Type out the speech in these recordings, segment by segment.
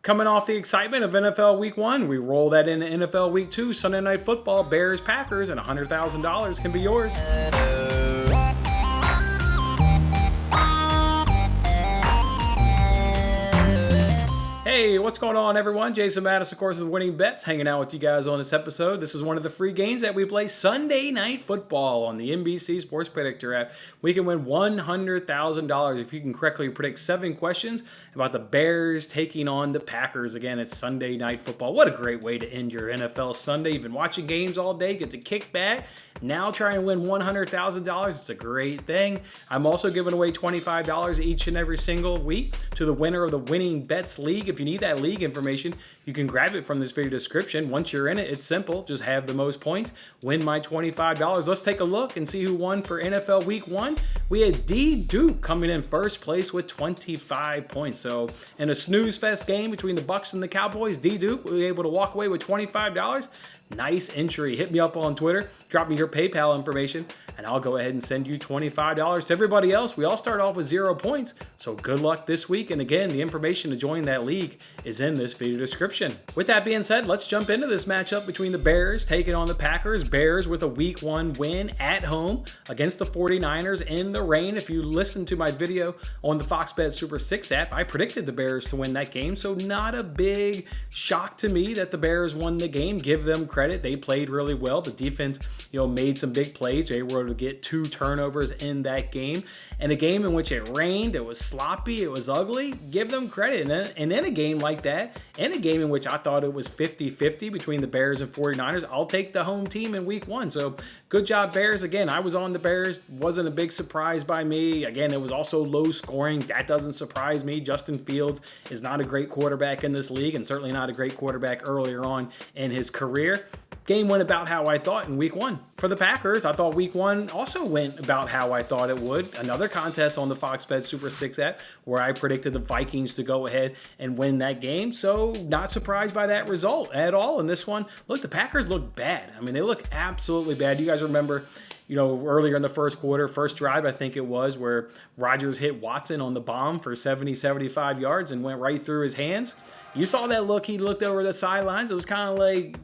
Coming off the excitement of NFL Week 1, we roll that into NFL Week 2, Sunday Night Football, Bears, Packers, and $100,000 can be yours. Hey, what's going on, everyone? Jason Mattis, of course, with Winning Bets, hanging out with you guys on this episode. This is one of the free games that we play Sunday Night Football on the NBC Sports Predictor app. We can win $100,000 if you can correctly predict 7 questions about the Bears taking on the Packers. Again, it's Sunday Night Football. What a great way to end your NFL Sunday. You've been watching games all day, get to kick back. Now try and win $100,000. It's a great thing. I'm also giving away $25 each and every single week to the winner of the Winning Bets League. If you need that league information, you can grab it from this video description. Once you're in it, it's simple. Just have the most points, win my $25. Let's take a look and see who won for NFL Week 1. We had D. Duke coming in first place with 25 points. So in a snooze fest game between the Bucs and the Cowboys, D. Duke was able to walk away with $25. Nice entry. Hit me up on Twitter. Drop me your PayPal information, and I'll go ahead and send you $25. To everybody else, we all start off with 0 points, so good luck this week. And again, the information to join that league is in this video description. With that being said, let's jump into this matchup between the Bears taking on the Packers. Bears with a Week 1 win at home against the 49ers in the rain. If you listen to my video on the Fox Bet Super 6 app, I predicted the Bears to win that game, so not a big shock to me that the Bears won the game. Give them credit. They played really well. The defense, made some big plays. They were able to get 2 turnovers in that game. And a game in which it rained, it was sloppy, it was ugly. Give them credit. And in a game like that, in a game in which I thought it was 50-50 between the Bears and 49ers, I'll take the home team in Week 1. So good job, Bears. Again, I was on the Bears. Wasn't a big surprise by me. Again, it was also low scoring. That doesn't surprise me. Justin Fields is not a great quarterback in this league, and certainly not a great quarterback earlier on in his career. Game went about how I thought in Week 1. For the Packers, I thought Week 1 also went about how I thought it would. Another contest on the Fox Bet Super 6 app where I predicted the Vikings to go ahead and win that game. So not surprised by that result at all in this one. Look, the Packers look bad. I mean, they look absolutely bad. You guys remember, earlier in the first quarter, first drive, I think it was, where Rodgers hit Watson on the bomb for 75 yards and went right through his hands. You saw that look. He looked over the sidelines. It was kind of like,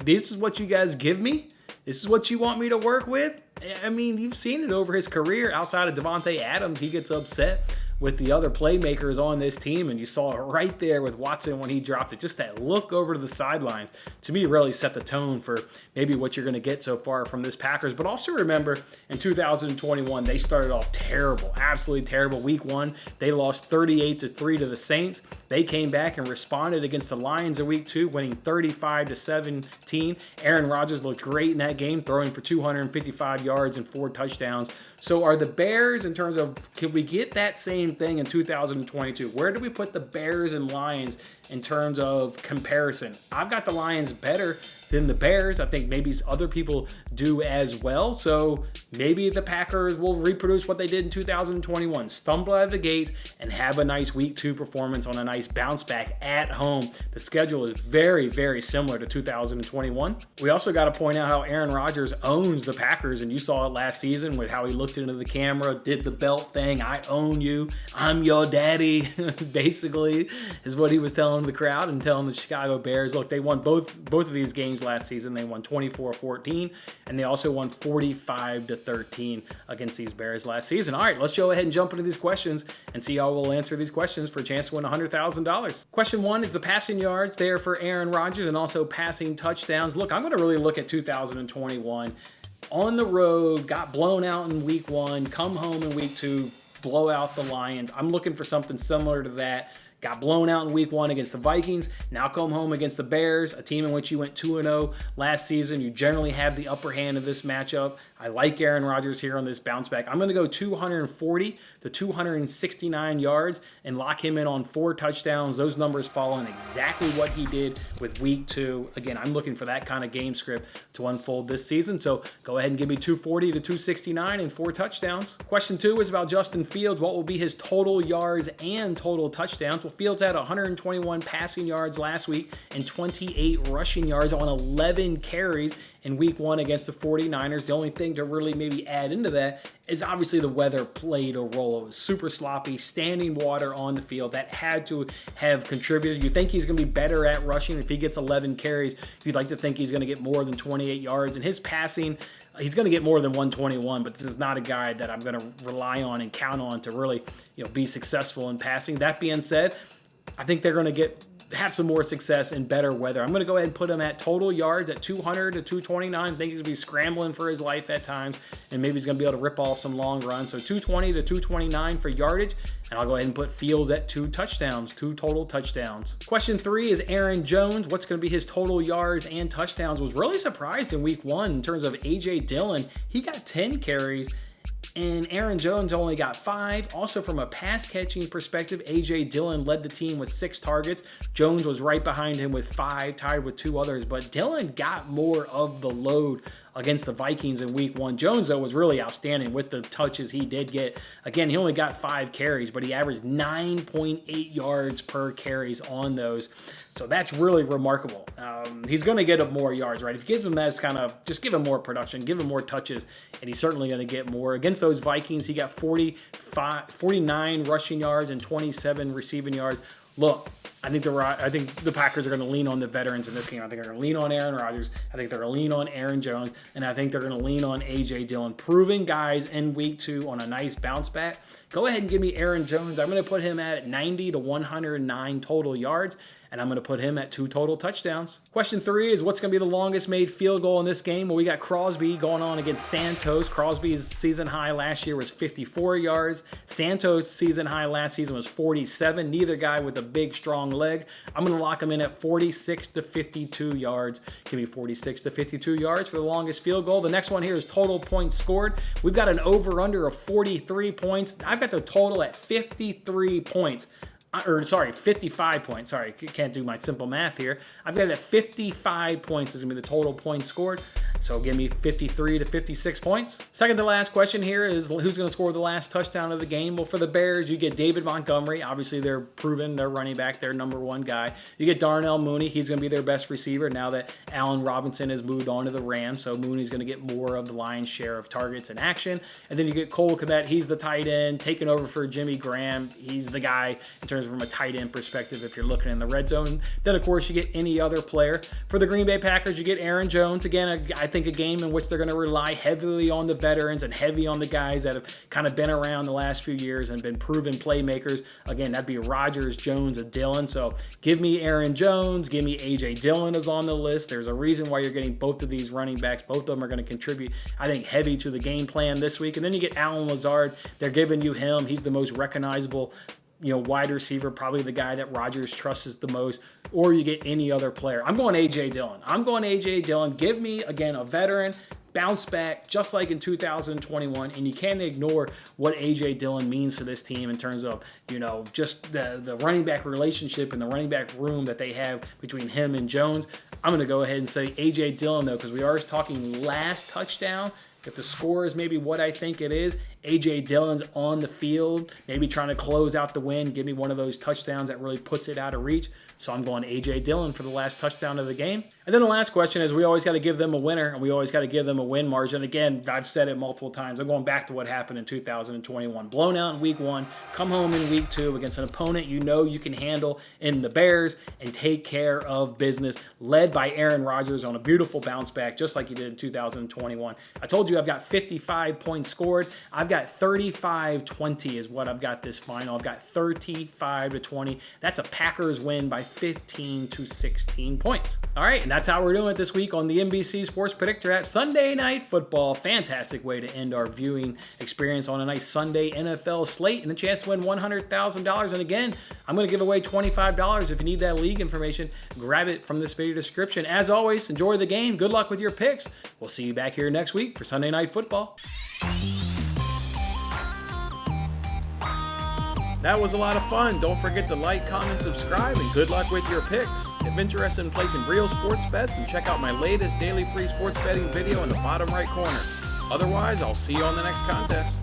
this is what you guys give me? This is what you want me to work with? I mean, you've seen it over his career. Outside of Devontae Adams, he gets upset with the other playmakers on this team, and you saw it right there with Watson when he dropped it. Just that look over to the sidelines, to me, really set the tone for maybe what you're going to get so far from this Packers. But also remember, in 2021, they started off terrible, absolutely terrible. Week 1, they lost 38-3 to the Saints. They came back and responded against the Lions in Week 2, winning 35-17. Aaron Rodgers looked great in that game, throwing for 255 yards and 4 touchdowns. So are the Bears, in terms of, can we get that same thing in 2022? Where do we put the Bears and Lions in terms of comparison? I've got the Lions better than the Bears. I think maybe other people do as well. So maybe the Packers will reproduce what they did in 2021, stumble out of the gates and have a nice Week 2 performance on a nice bounce back at home. The schedule is very, very similar to 2021. We also got to point out how Aaron Rodgers owns the Packers, and you saw it last season with how he looked into the camera, did the belt thing. I own you. I'm your daddy, basically, is what he was telling the crowd and telling the Chicago Bears. Look, they won both of these games last season. They won 24-14, and they also won 45-13 against these Bears last season. All right, let's go ahead and jump into these questions and see how we'll answer these questions for a chance to win $100,000. Question 1 is the passing yards there for Aaron Rodgers and also passing touchdowns. Look, I'm going to really look at 2021. On the road, got blown out in Week 1, come home in Week 2, blow out the Lions. I'm looking for something similar to that. Got blown out in Week 1 against the Vikings. Now come home against the Bears, a team in which you went 2-0 last season. You generally have the upper hand of this matchup. I like Aaron Rodgers here on this bounce back. I'm going to go 240 to 269 yards and lock him in on 4 touchdowns. Those numbers fall in exactly what he did with Week 2. Again, I'm looking for that kind of game script to unfold this season. So go ahead and give me 240 to 269 and 4 touchdowns. Question 2 is about Justin Fields. What will be his total yards and total touchdowns? Well, Fields had 121 passing yards last week and 28 rushing yards on 11 carries in week 1 against the 49ers. The only thing to really maybe add into that is obviously the weather played a role. It was super sloppy, standing water on the field. That had to have contributed. You think he's going to be better at rushing if he gets 11 carries. You'd like to think he's going to get more than 28 yards. And his passing, he's going to get more than 121, but this is not a guy that I'm going to rely on and count on to really, be successful in passing. That being said, I think they're going to have some more success in better weather. I'm going to go ahead and put him at total yards at 200 to 229. I think he's going to be scrambling for his life at times, and maybe he's going to be able to rip off some long runs. So 220 to 229 for yardage, and I'll go ahead and put Fields at 2 total touchdowns. Question 3 is Aaron Jones. What's going to be his total yards and touchdowns? Was really surprised in week 1 in terms of A.J. Dillon. He got 10 carries. And Aaron Jones only got 5. Also, from a pass catching perspective, A.J. Dillon led the team with 6 targets. Jones was right behind him with 5, tied with 2 others. But Dillon got more of the load against the Vikings in week 1. Jones, though, was really outstanding with the touches he did get. Again, he only got 5 carries, but he averaged 9.8 yards per carries on those. So that's really remarkable. He's going to get up more yards, right? If you give him that, it's kind of just give him more production, give him more touches, and he's certainly going to get more. Against those Vikings, he got 49 rushing yards and 27 receiving yards. Look, I think the Packers are going to lean on the veterans in this game. I think they're going to lean on Aaron Rodgers. I think they're going to lean on Aaron Jones. And I think they're going to lean on A.J. Dillon. Proven guys in week 2 on a nice bounce back. Go ahead and give me Aaron Jones. I'm going to put him at 90 to 109 total yards. And I'm going to put him at 2 total touchdowns. Question 3 is what's going to be the longest made field goal in this game? Well, we got Crosby going on against Santos. Crosby's season high last year was 54 yards. Santos' season high last season was 47. Neither guy with a big, strong leg. I'm going to lock him in at 46 to 52 yards. Give me 46 to 52 yards for the longest field goal. The next one here is total points scored. We've got an over-under of 43 points. I've got the total at 53 points. 55 points. Sorry, can't do my simple math here. I've got it at 55 points is going to be the total points scored. So give me 53 to 56 points. Second to last question here is who's going to score the last touchdown of the game? Well, for the Bears, you get David Montgomery. Obviously, they're proven their running back, their number 1 guy. You get Darnell Mooney. He's going to be their best receiver now that Allen Robinson has moved on to the Rams. So Mooney's going to get more of the lion's share of targets and action. And then you get Cole Kmet. He's the tight end, taking over for Jimmy Graham. He's the guy in terms of from a tight end perspective if you're looking in the red zone. Then, of course, you get any other player. For the Green Bay Packers, you get Aaron Jones. Again, I think a game in which they're going to rely heavily on the veterans and heavy on the guys that have kind of been around the last few years and been proven playmakers. Again, that'd be Rodgers, Jones, and Dillon. So give me Aaron Jones. Give me A.J. Dillon is on the list. There's a reason why you're getting both of these running backs. Both of them are going to contribute, I think, heavy to the game plan this week. And then you get Allen Lazard. They're giving you him. He's the most recognizable wide receiver, probably the guy that Rodgers trusts the most, or you get any other player. I'm going A.J. Dillon. Give me, again, a veteran, bounce back, just like in 2021, and you can't ignore what A.J. Dillon means to this team in terms of, just the running back relationship and the running back room that they have between him and Jones. I'm going to go ahead and say A.J. Dillon, though, because we are talking last touchdown. If the score is maybe what I think it is, A.J. Dillon's on the field, maybe trying to close out the win, give me one of those touchdowns that really puts it out of reach. So I'm going A.J. Dillon for the last touchdown of the game. And then the last question is we always got to give them a winner, and we always got to give them a win margin. Again, I've said it multiple times. I'm going back to what happened in 2021. Blown out in week 1, come home in week 2 against an opponent you can handle in the Bears and take care of business, led by Aaron Rodgers on a beautiful bounce back, just like he did in 2021. I told you I've got 55 points scored. I've got 35-20 is what I've got this final. I've got 35-20. That's a Packers win by 15 to 16 points. All right, and that's how we're doing it this week on the NBC Sports Predictor app. Sunday Night Football. Fantastic way to end our viewing experience on a nice Sunday NFL slate and a chance to win $100,000. And again, I'm going to give away $25 if you need that league information. Grab it from this video description. As always, enjoy the game. Good luck with your picks. We'll see you back here next week for Sunday Night Football. That was a lot of fun. Don't forget to like, comment, subscribe, and good luck with your picks. If interested in placing real sports bets, then check out my latest daily free sports betting video in the bottom right corner. Otherwise, I'll see you on the next contest.